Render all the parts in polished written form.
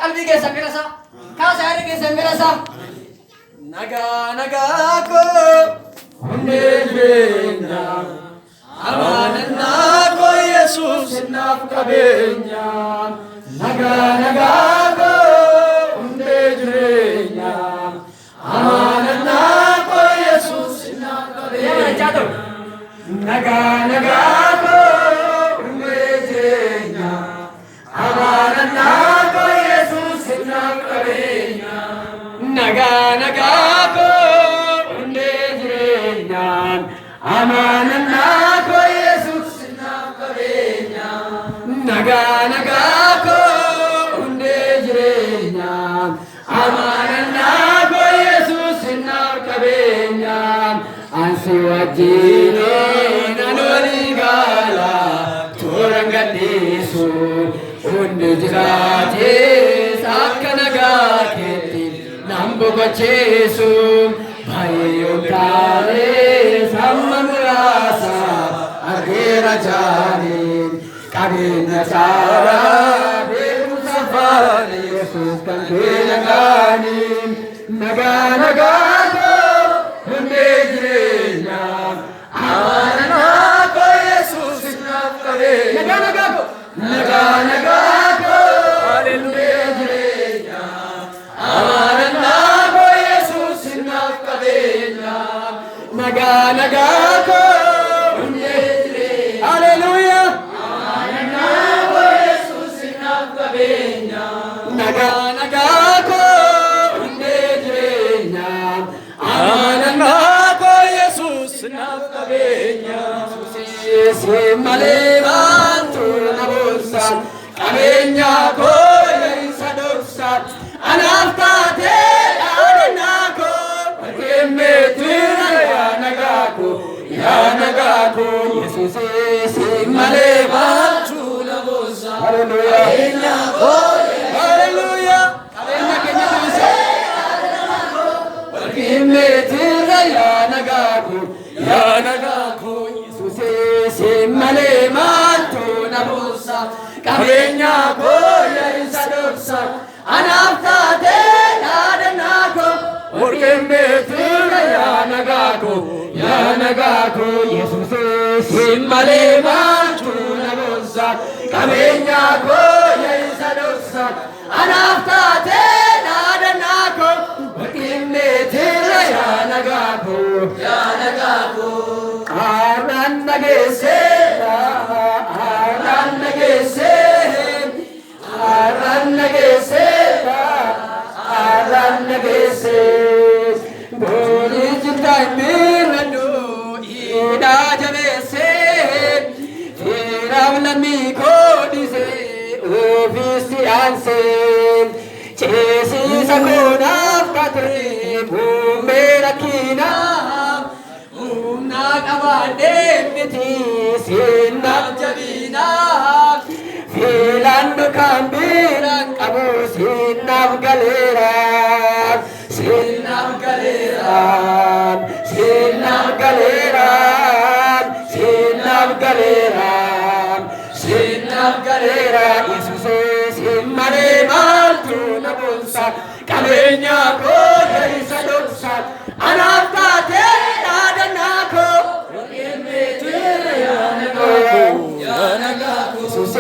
qalbii keessan garasa kaasa yaada keessan garasa nagaa koo hundee jireenya amanannaa koo Yesuus naaf qabeenya nagaa koo hundee jireenya amanannaa koo Yesuus naaf qabeenya nagaa koo hundee jireenya amanannaa koo Yesuus naaf qabeenya nagaa koo hundee jireenya amanannaa koo Yesuus naaf qabeenya nagaa koo hundee jireenya amanannaa koo Yesuus naaf qabeenya ansi wajjin nanoli gala turangadhisu hundi jiraates akka nagaa keetti nan boqochiisu baay'eeyoon taa'ee hamma muraasa argeera jaaniin qabeenya saaraa beekumsa faana Yesuus kan keenya gaaniin nagaa koo hundee jireenya amanannaa koo Yesuus naaf qabeenya nagaa koo hundee jireenya amanannaa koo Yesuus naaf qabeenya nagaa koo hundee jireenya haleluuyaa amanannaa koo Yesuus naaf qabeenya nagaa koo hundee jireenya amanannaa koo Yesuus naaf qabeenya si malee baantu na boonsa qabeenya koo isa dhoksa anaaf taatee dhaadannaa koo walqeemmeetiin yaa nagaa koo Yesuus si malee baantu na boonsa qabeenya koo haleluuyaa qabeenya keenya dhoksa walqeemmeetiin yaa nagaa koo Yesuus si malee baantu na boonsa qabeenya koo isa dhoksa anaaf taatee dhaadannaa koo walqeemmeetiin yaa nagaa koo Yesuus si malee baantu na boonsa qabeenya koo isa dhoksa anaaf taatee dhaadannaa koo walqeemmeetiin yaa nagaa koo Arran nagese boli jintai miradu ida jamese tiravlami kodise ofisi anse chesi sakona katre mera kina umna kabade miti sinab jabina Filando kambiran kamu sinab galera Yesus si mare maltu na bonsa qabeenya koo isa dhoksa anaaf taatee dhaadannaa koo walqeemmeetiin yaa nagaa koo Yesus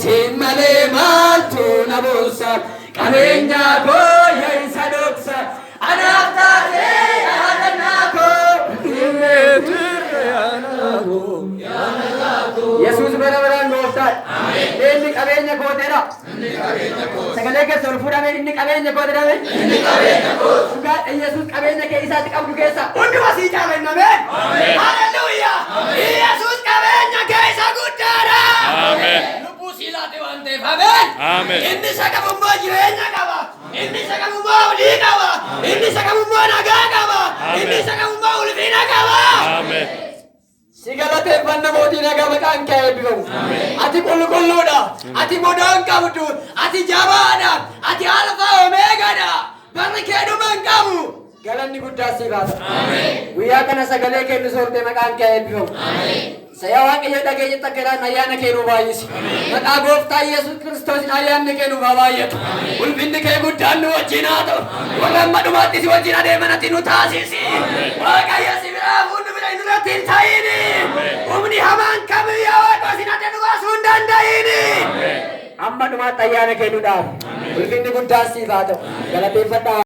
si mare maltu na bonsa qabeenya koo isa dhoksa anaaf taatee dhaadannaa koo walqeemmeetiin yaa nagaa koo Yesus barabaraan gooftaa inni qabeenya kooteedha sagalee keessa ol fuudhame inni qabeenya kooteedha inni qabeenya kooti dhugaa Yesus qabeenya kee isaatti qabdu keessa hunduma sii caala hin ameen haleluuyaa Yesus qabeenya kee isa guddaadha lubbuu sii laate waan ta'eef ameen inni isa qabummoo jireenya qaba inni isa qabummoo abdii qaba inni isa qabummoo nagaa qaba inni isa qabummoo ulfina qaba Sigala teeffanna mootii nagaa maqaan kee eebbifamu. Ati qulqulluudha. Ati mudaa qabdu. Ati jabaadha. Ati alfaa omeegaadha. Barri kee dhuma hin qabu. Galanni guddaa siif haa ta'u. Guyyaa kana sagalee kennu soortee maqaan kee eebbifamu. Waaqayyo dhageenye takkeedhaan ayyaana kee nu baay'isi. Maqaa gooftaa Yesuus Kiristoos ayyaanni kee nu baay'atu. Ulfinni kee guddaan nu wajjin haa ta'u. Warra amma dhumaatti si wajjin adeeman ati nu taasisi. Waaqayyo si biraa fuudhu bira hin duratti hin ta'ini. Humni hamaan kamiyyuu yaa Waaqa sin adda nu baasuu hin danda'ini. Amma dhumaatti ayyaana kee nu dhaabu. Ulfinni guddaan siif haa ta'u. Galateeffadhaa.